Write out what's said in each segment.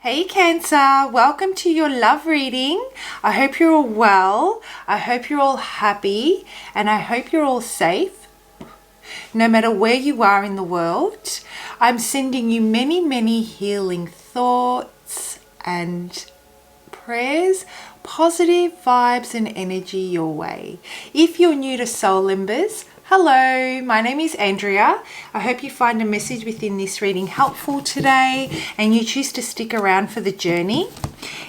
Hey Cancer, welcome to your love reading. I hope you're all well. I hope you're all happy and I hope you're all safe. No matter where you are in the world, I'm sending you many healing thoughts and prayers, positive vibes and energy your way. If you're new to Soul Embers, hello, my name is Andrea. I hope you find a message within this reading helpful today and you choose to stick around for the journey.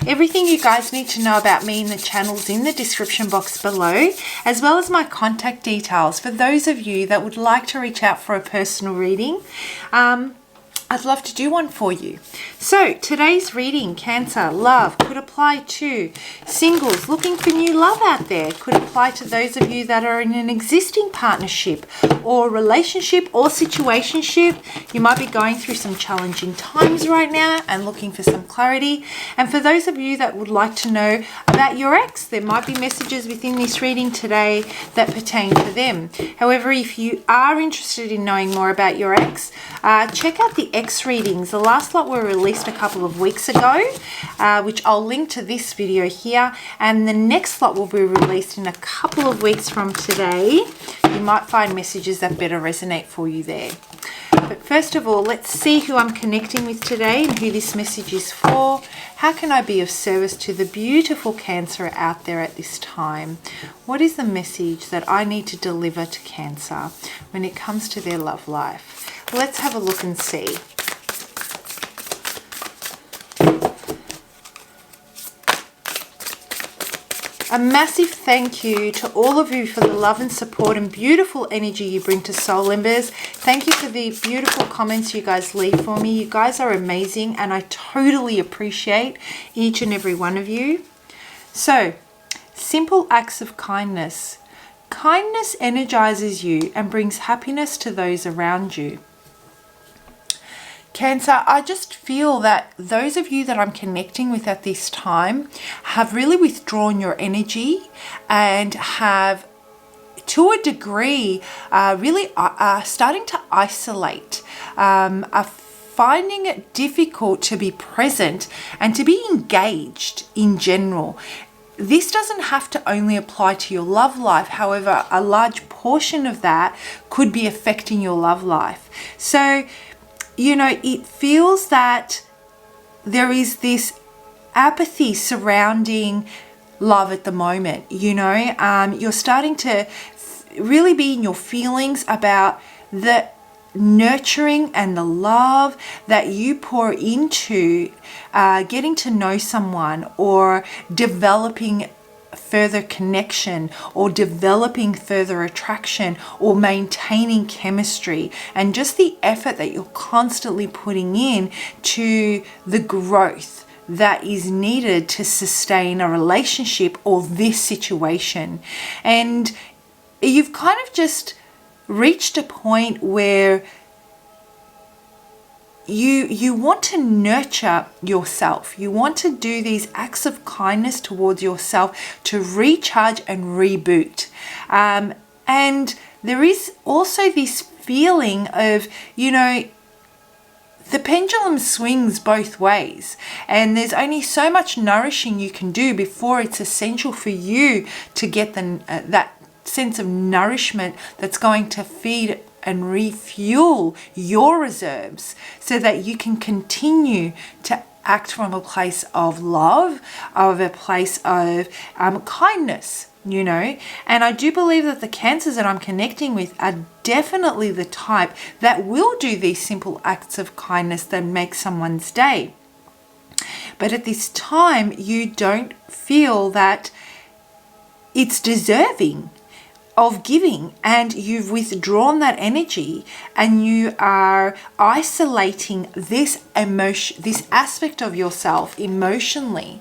Everything you guys need to know about me in the channel's in the description box below, as well as my contact details for those of you that would like to reach out for a personal reading. I'd love to do one for you. So today's reading, Cancer, love, could apply to singles looking for new love out there. Could apply to those of you that are in an existing partnership or relationship or situationship. You might be going through some challenging times right now and looking for some clarity. And for those of you that would like to know about your ex, there might be messages within this reading today that pertain to them. However, if you are interested in knowing more about your ex, check out the ex readings. The last lot were released a couple of weeks ago, which I'll link to this video here, and the next lot will be released in a couple of weeks from today. You might find messages that better resonate for you there. But first of all, let's see who I'm connecting with today and who this message is for. How can I be of service to the beautiful Cancer out there at this time? What is the message that I need to deliver to Cancer when it comes to their love life? Let's have a look and see. A massive thank you to all of you for the love and support and beautiful energy you bring to Soul Embers. Thank you for the beautiful comments you guys leave for me. You guys are amazing and I totally appreciate each and every one of you. So, simple acts of kindness. Kindness energizes you and brings happiness to those around you. Cancer, I just feel that those of you that I'm connecting with at this time have really withdrawn your energy and have, to a degree, really starting to isolate, are finding it difficult to be present and to be engaged in general. This doesn't have to only apply to your love life. However, a large portion of that could be affecting your love life. So, you know, it feels that there is this apathy surrounding love at the moment. You know, you're starting to really be in your feelings about the nurturing and the love that you pour into getting to know someone or developing further connection or developing further attraction or maintaining chemistry, and just the effort that you're constantly putting in to the growth that is needed to sustain a relationship or this situation. And you've kind of just reached a point where you want to nurture yourself. You want to do these acts of kindness towards yourself to recharge and reboot. And there is also this feeling of, you know, the pendulum swings both ways, and there's only so much nourishing you can do before it's essential for you to get that sense of nourishment that's going to feed and refuel your reserves so that you can continue to act from a place of love, of a place of kindness, you know. And I do believe that the Cancers that I'm connecting with are definitely the type that will do these simple acts of kindness that make someone's day. But at this time, you don't feel that it's deserving of giving, and you've withdrawn that energy and you are isolating this emotion, this aspect of yourself emotionally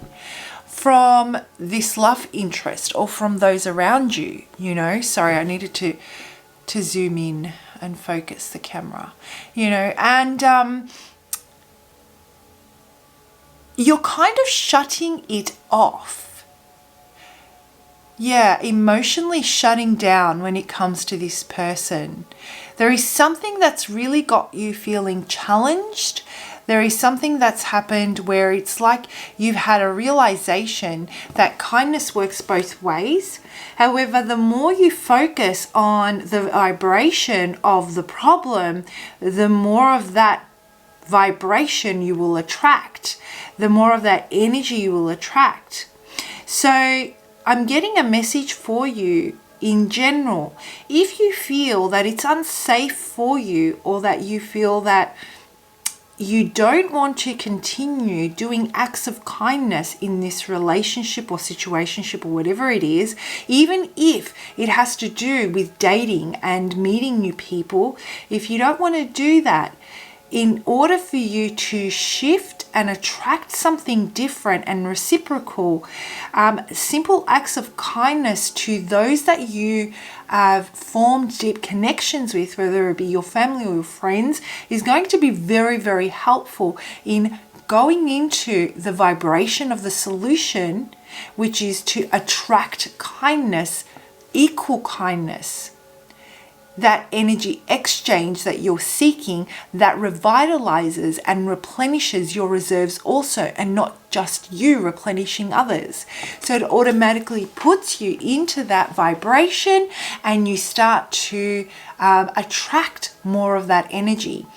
from this love interest or from those around you. You know, sorry, I needed to zoom in and focus the camera, you know, and you're kind of shutting it off. Yeah, emotionally shutting down when it comes to this person. There is something that's really got you feeling challenged, There is something that's happened where it's like you've had a realization that kindness works both ways. However, the more you focus on the vibration of the problem, the more of that vibration you will attract, the more of that energy you will attract. So I'm getting a message for you in general. If you feel that it's unsafe for you, or that you feel that you don't want to continue doing acts of kindness in this relationship or situationship or whatever it is, even if it has to do with dating and meeting new people, if you don't want to do that, in order for you to shift and attract something different and reciprocal, simple acts of kindness to those that you have formed deep connections with, whether it be your family or your friends, is going to be very, very helpful in going into the vibration of the solution, which is to attract kindness, equal kindness. That energy exchange that you're seeking, that revitalizes and replenishes your reserves also, and not just you replenishing others. So it automatically puts you into that vibration, and you start to attract more of that energy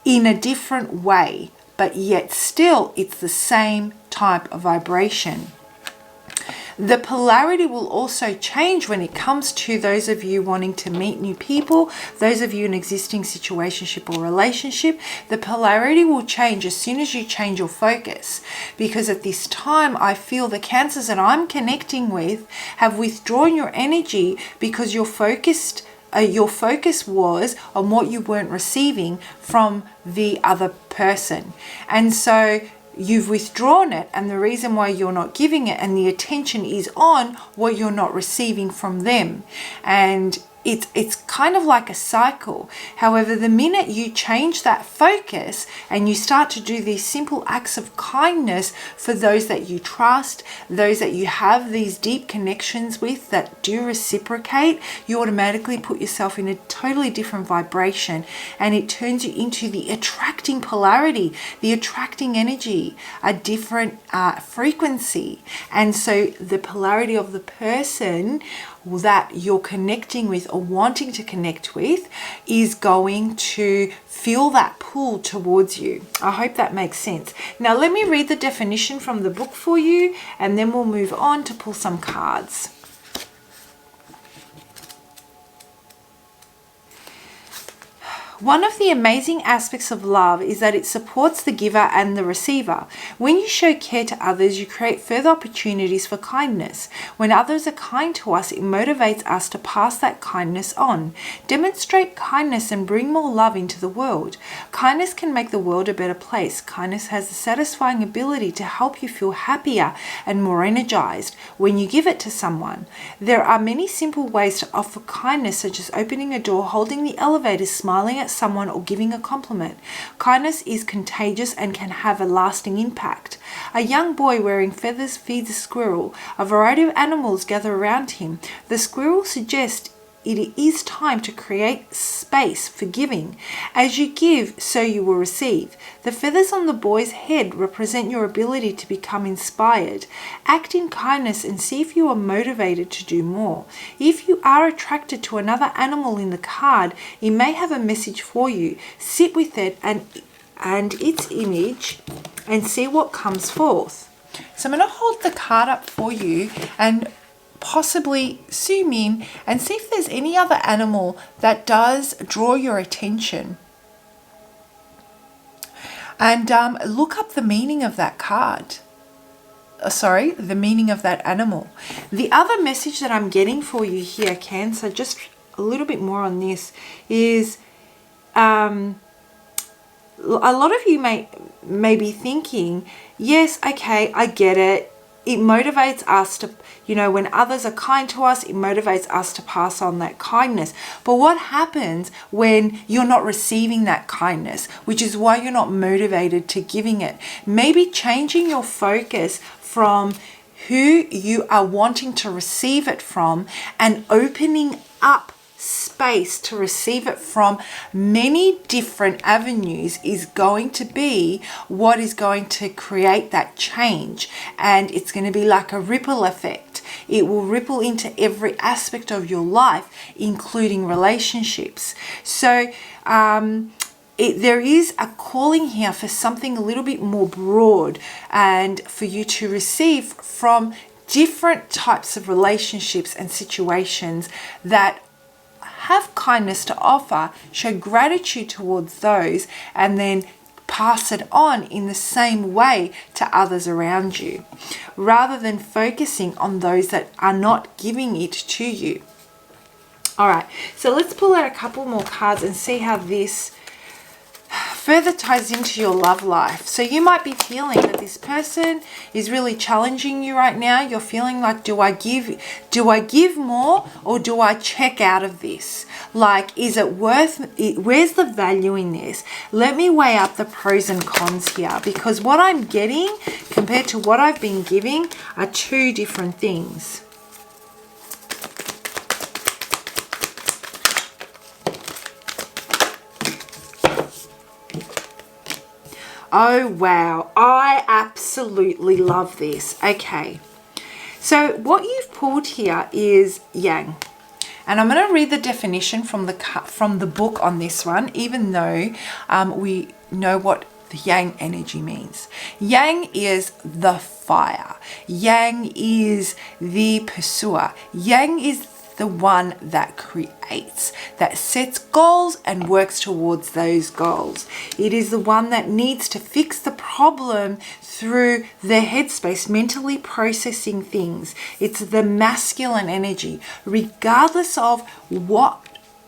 in a different way, but yet still it's the same type of vibration. The polarity will also change when it comes to those of you wanting to meet new people, those of you in existing situationship or relationship. The polarity will change as soon as you change your focus, because at this time I feel the Cancers that I'm connecting with have withdrawn your energy because your focus was on what you weren't receiving from the other person. And so you've withdrawn it, and the reason why you're not giving it, and the attention is on what you're not receiving from them. And it's kind of like a cycle. However, the minute you change that focus and you start to do these simple acts of kindness for those that you trust, those that you have these deep connections with that do reciprocate, you automatically put yourself in a totally different vibration, and it turns you into the attracting polarity, the attracting energy, a different frequency. And so the polarity of the person that you're connecting with or wanting to connect with is going to feel that pull towards you. I hope that makes sense. Now let me read the definition from the book for you, and then we'll move on to pull some cards. One of the amazing aspects of love is that it supports the giver and the receiver. When you show care to others, you create further opportunities for kindness. When others are kind to us, it motivates us to pass that kindness on. Demonstrate kindness and bring more love into the world. Kindness can make the world a better place. Kindness has the satisfying ability to help you feel happier and more energized when you give it to someone. There are many simple ways to offer kindness, such as opening a door, holding the elevator, smiling at someone, or giving a compliment. Kindness is contagious and can have a lasting impact. A young boy wearing feathers feeds a squirrel. A variety of animals gather around him. The squirrel suggests it is time to create space for giving. As you give, so you will receive. The feathers on the boy's head represent your ability to become inspired. Act in kindness and see if you are motivated to do more. If you are attracted to another animal in the card, it may have a message for you. Sit with it and its image and see what comes forth. So I'm going to hold the card up for you and possibly zoom in and see if there's any other animal that does draw your attention. And look up the meaning of that card. The meaning of that animal. The other message that I'm getting for you here, Cancer, just a little bit more on this, is a lot of you may be thinking, yes, okay, I get it. It motivates us to, when others are kind to us, it motivates us to pass on that kindness. But what happens when you're not receiving that kindness, which is why you're not motivated to giving it? Maybe changing your focus from who you are wanting to receive it from and opening up space to receive it from many different avenues is going to be what is going to create that change. And it's going to be like a ripple effect. It will ripple into every aspect of your life, including relationships. So there is a calling here for something a little bit more broad, and for you to receive from different types of relationships and situations that have kindness to offer. Show gratitude towards those, and then pass it on in the same way to others around you, rather than focusing on those that are not giving it to you. All right, so let's pull out a couple more cards and see how this further ties into your love life. So you might be feeling that this person is really challenging you right now. You're feeling like, do I give more, or do I check out of this? Like, is it worth it? Where's the value in this? Let me weigh up the pros and cons here, because what I'm getting compared to what I've been giving are two different things. Oh, wow. I absolutely love this. Okay. So what you've pulled here is yang. And I'm going to read the definition from the book on this one, even though we know what the yang energy means. Yang is the fire. Yang is the pursuer. Yang is the one that creates, that sets goals and works towards those goals. It is the one that needs to fix the problem through their headspace, mentally processing things. It's the masculine energy, regardless of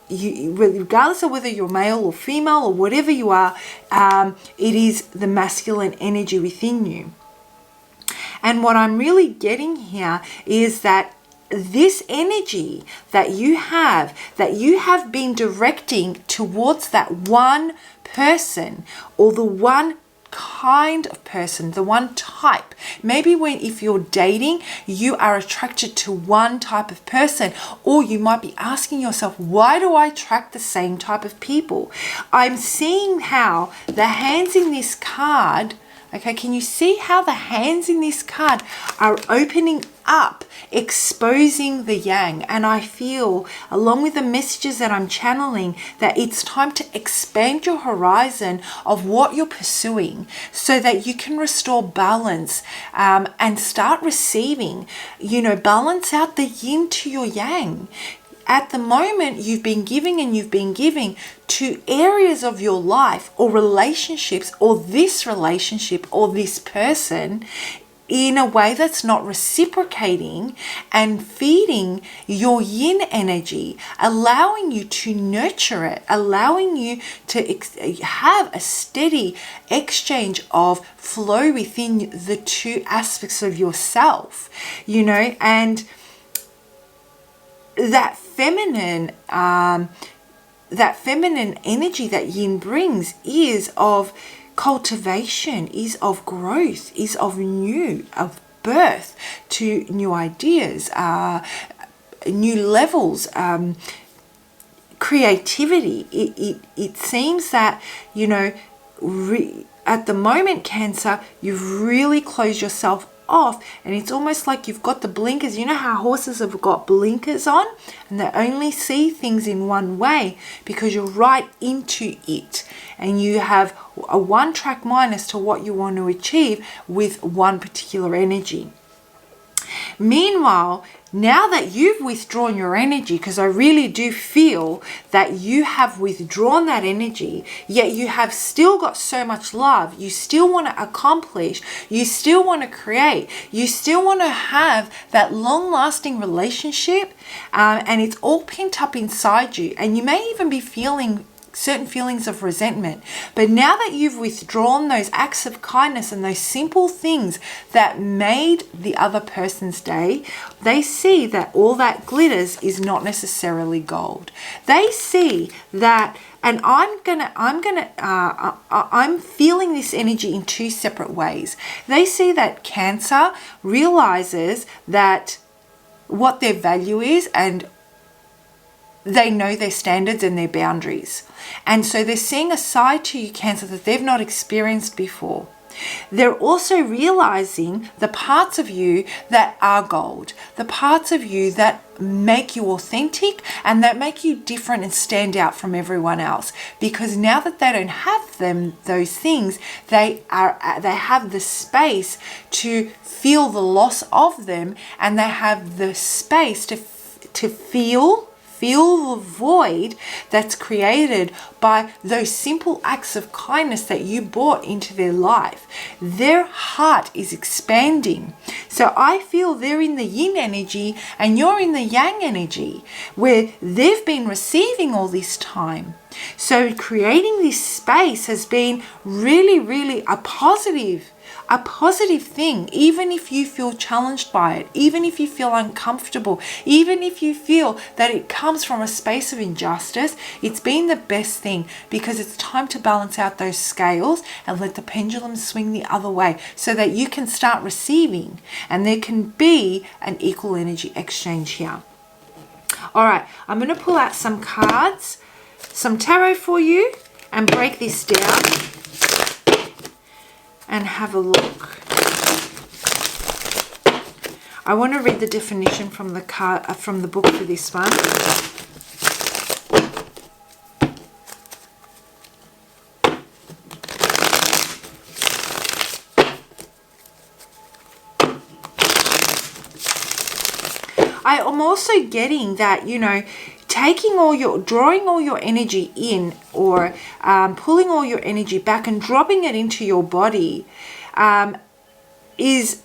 regardless of whether you're male or female or whatever you are, it is the masculine energy within you. And what I'm really getting here is that this energy that you have been directing towards that one person, or the one kind of person, the one type. Maybe if you're dating, you are attracted to one type of person, or you might be asking yourself, why do I attract the same type of people? I'm seeing how the hands in this card, okay, can you see how the hands in this card are opening up, exposing the yang? And I feel, along with the messages that I'm channeling, that it's time to expand your horizon of what you're pursuing, so that you can restore balance and start receiving, balance out the yin to your yang. At the moment, you've been giving to areas of your life or relationships, or this relationship or this person, in a way that's not reciprocating and feeding your yin energy, allowing you to nurture it, allowing you to have a steady exchange of flow within the two aspects of yourself, and that feminine energy that yin brings is of cultivation, is of growth, is of birth to new ideas, new levels, creativity. It seems that, at the moment, Cancer, you've really closed yourself off, and it's almost like you've got the blinkers. You know how horses have got blinkers on, and they only see things in one way because you're right into it, and you have a one-track mind as to what you want to achieve with one particular energy. Meanwhile, now that you've withdrawn your energy, because I really do feel that you have withdrawn that energy, yet you have still got so much love, you still want to accomplish, you still want to create, you still want to have that long-lasting relationship, and it's all pent up inside you, and you may even be feeling certain feelings of resentment. But now that you've withdrawn those acts of kindness and those simple things that made the other person's day, they see that all that glitters is not necessarily gold. They see that, and I'm feeling this energy in two separate ways. They see that Cancer realizes that what their value is, and they know their standards and their boundaries. And so they're seeing a side to you, Cancer, that they've not experienced before. They're also realizing the parts of you that are gold, the parts of you that make you authentic and that make you different and stand out from everyone else. Because now that they don't have those things, they have the space to feel the loss of them, and they have the space to feel the void that's created by those simple acts of kindness that you brought into their life. Their heart is expanding. So I feel they're in the yin energy and you're in the yang energy, where they've been receiving all this time. So creating this space has been really, really a positive thing, even if you feel challenged by it, even if you feel uncomfortable, even if you feel that it comes from a space of injustice. It's been the best thing, because it's time to balance out those scales and let the pendulum swing the other way so that you can start receiving and there can be an equal energy exchange here. All right, I'm going to pull out some cards, some tarot for you, and break this down and have a look. I want to read the definition from the card from the book for this one. I am also getting that, you know, drawing all your energy in, or pulling all your energy back and dropping it into your body is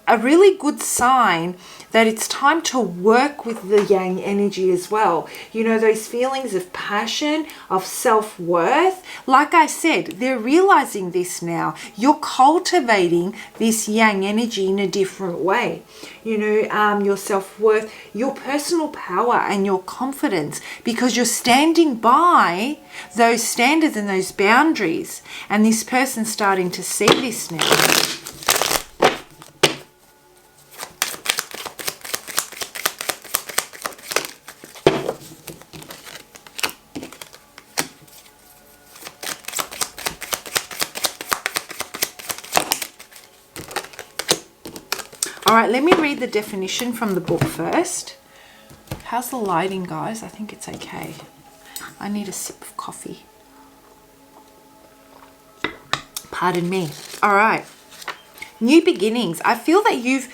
a really good sign that it's time to work with the yang energy as well. You know, those feelings of passion, of self-worth. Like I said, they're realizing this now. You're cultivating this yang energy in a different way. You know, your self-worth, your personal power and your confidence, because you're standing by those standards and those boundaries. And this person's starting to see this now. All right, let me read the definition from the book first. How's the lighting, guys? I think it's okay. I need a sip of coffee. Pardon me. All right. New beginnings. I feel that you've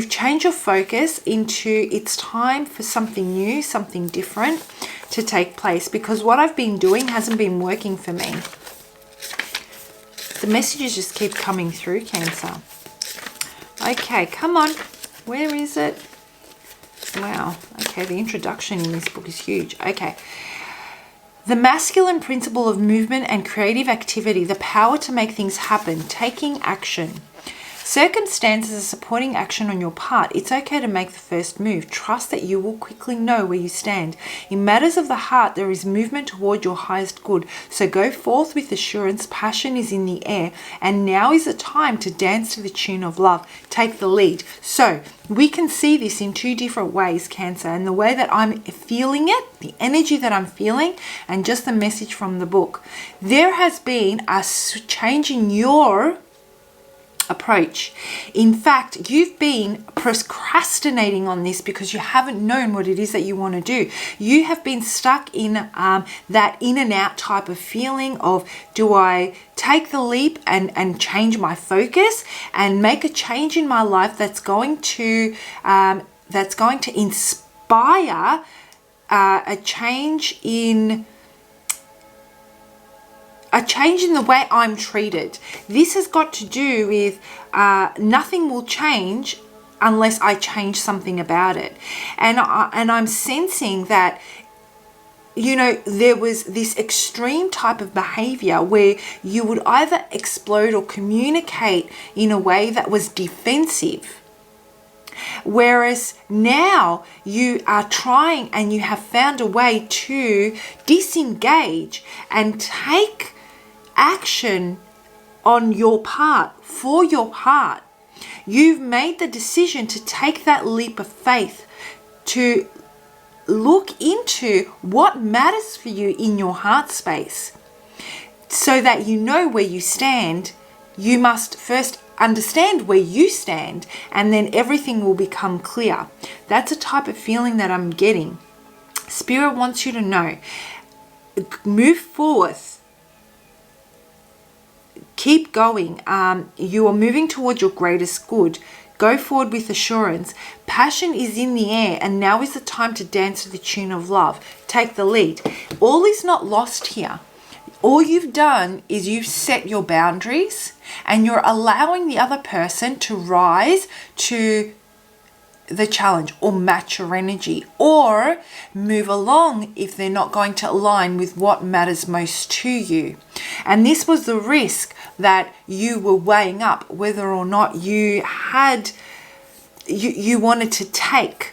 changed your focus into it's time for something new, something different to take place, because what I've been doing hasn't been working for me. The messages just keep coming through, Cancer. Okay, come on. Where is it? Wow. Okay, the introduction in this book is huge. Okay. The masculine principle of movement and creative activity, the power to make things happen, taking action. Circumstances are supporting action on your part. It's okay to make the first move. Trust that you will quickly know where you stand. In matters of the heart, there is movement toward your highest good. So go forth with assurance. Passion is in the air. And now is the time to dance to the tune of love. Take the lead. So we can see this in two different ways, Cancer. And the way that I'm feeling it, the energy that I'm feeling, and just the message from the book. There has been a change in your approach. In fact, you've been procrastinating on this because you haven't known what it is that you want to do. You have been stuck in that in and out type of feeling of, do I take the leap and change my focus and make a change in my life that's going to inspire a change in the way I'm treated. This has got to do with nothing will change unless I change something about it. And I'm sensing that, you know, there was this extreme type of behavior where you would either explode or communicate in a way that was defensive. Whereas now you are trying and you have found a way to disengage and take action on your part, for your part. You've made the decision to take that leap of faith, to look into what matters for you in your heart space. So that you know where you stand, you must first understand where you stand, and then everything will become clear. That's a type of feeling that I'm getting. Spirit wants you to know, move forth. Keep going. You are moving towards your greatest good. Go forward with assurance. Passion is in the air, and now is the time to dance to the tune of love. Take the lead. All is not lost here. All you've done is you've set your boundaries, and you're allowing the other person to rise to the challenge or match your energy, or move along if they're not going to align with what matters most to you. And this was the risk that you were weighing up, whether or not you wanted to take,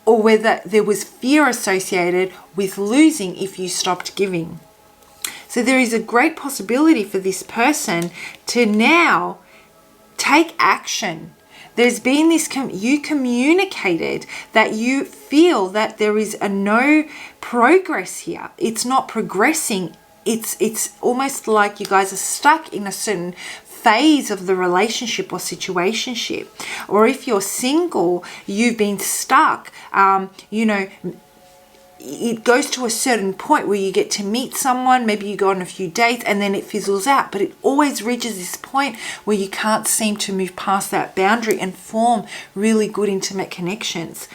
or whether there was fear associated with losing if you stopped giving. So there is a great possibility for this person to now take action. There's been this, you communicated that you feel that there is a no progress here. It's not progressing. It's almost like you guys are stuck in a certain phase of the relationship or situationship. Or if you're single, you've been stuck, it goes to a certain point where you get to meet someone, maybe you go on a few dates, and then it fizzles out. But it always reaches this point where you can't seem to move past that boundary and form really good intimate connections.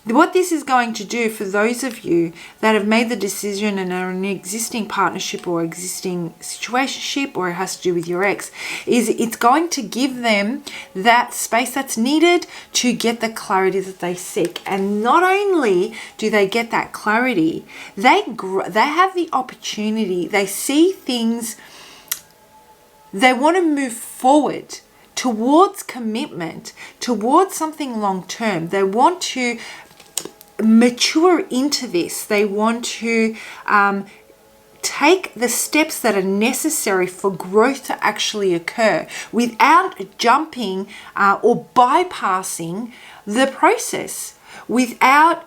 What this is going to do for those of you that have made the decision and are in an existing partnership or existing situationship, or it has to do with your ex, is it's going to give them that space that's needed to get the clarity that they seek. And not only do they get that clarity, they have the opportunity, they see things, they want to move forward towards commitment, towards something long term. They want to mature into this. They want to take the steps that are necessary for growth to actually occur without jumping or bypassing the process, without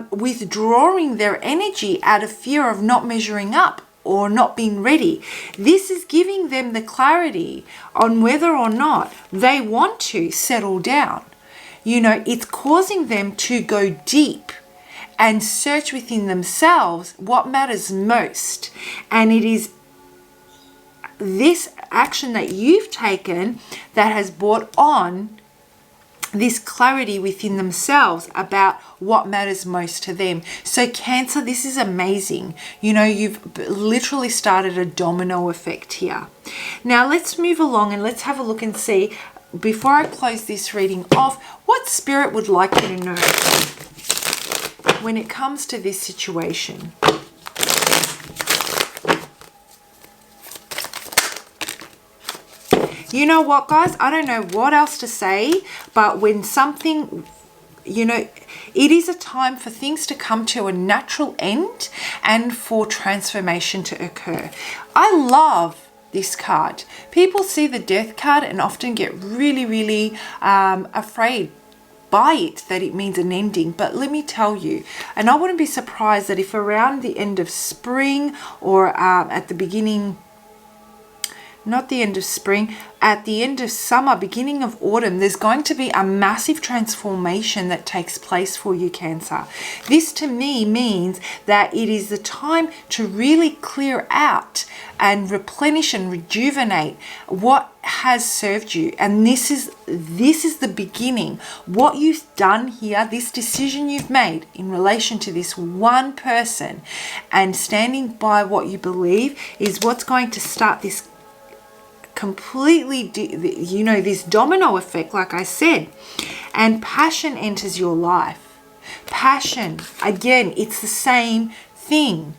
withdrawing their energy out of fear of not measuring up or not being ready. This is giving them the clarity on whether or not they want to settle down. It's causing them to go deep and search within themselves what matters most. And it is this action that you've taken that has brought on this clarity within themselves about what matters most to them. So Cancer, this is amazing. You've literally started a domino effect here. Now let's move along and let's have a look and see, before I close this reading off, what Spirit would like you to know when it comes to this situation. You know what, guys? I don't know what else to say, but when something, it is a time for things to come to a natural end and for transformation to occur. I love this card. People see the Death card and often get really, really afraid by it, that it means an ending. But let me tell you, and I wouldn't be surprised that if around the end of spring or at the beginning, not the end of spring, at the end of summer, beginning of autumn, there's going to be a massive transformation that takes place for you, Cancer. This to me means that it is the time to really clear out and replenish and rejuvenate what has served you. And this is the beginning. What you've done here, this decision you've made in relation to this one person and standing by what you believe, is what's going to start this completely, this domino effect, like I said. And passion enters your life. Passion, again, it's the same thing.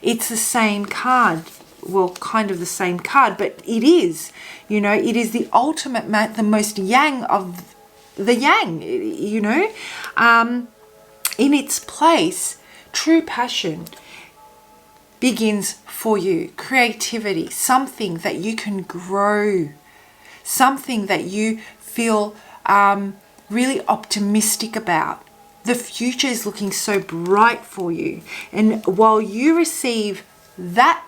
It's the same card. Well, kind of the same card, but it is, it is the ultimate, the most yang of the yang, in its place. True passion begins for you. Creativity, something that you can grow, something that you feel really optimistic about. the future is looking so bright for you. And while you receive that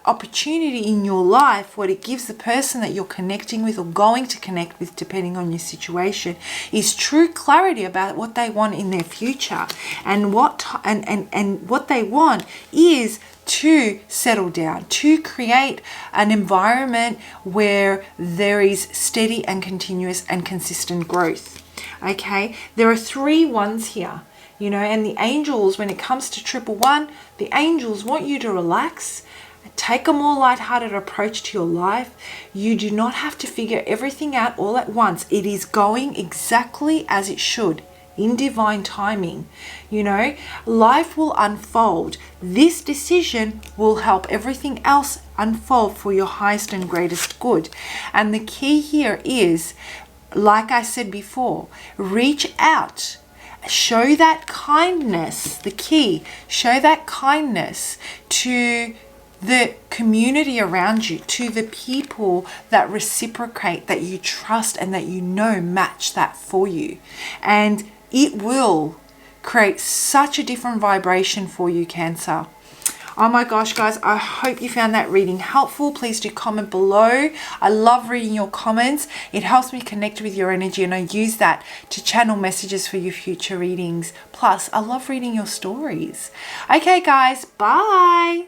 opportunity in your life, what it gives the person that you're connecting with or going to connect with, depending on your situation, is true clarity about what they want in their future. And what they want is to settle down, to create an environment where there is steady and continuous and consistent growth. Okay, there are 3 ones here. And the angels, when it comes to 111, the angels want you to relax, take a more lighthearted approach to your life. You do not have to figure everything out all at once. It is going exactly as it should, in divine timing. Life will unfold. This decision will help everything else unfold for your highest and greatest good. And the key here is, like I said before, reach out. Show that kindness, the key, show that kindness to the community around you, to the people that reciprocate, that you trust and that match that for you. And it will create such a different vibration for you, Cancer. Oh my gosh, guys, I hope you found that reading helpful. Please do comment below. I love reading your comments. It helps me connect with your energy, and I use that to channel messages for your future readings. Plus, I love reading your stories. Okay, guys, bye.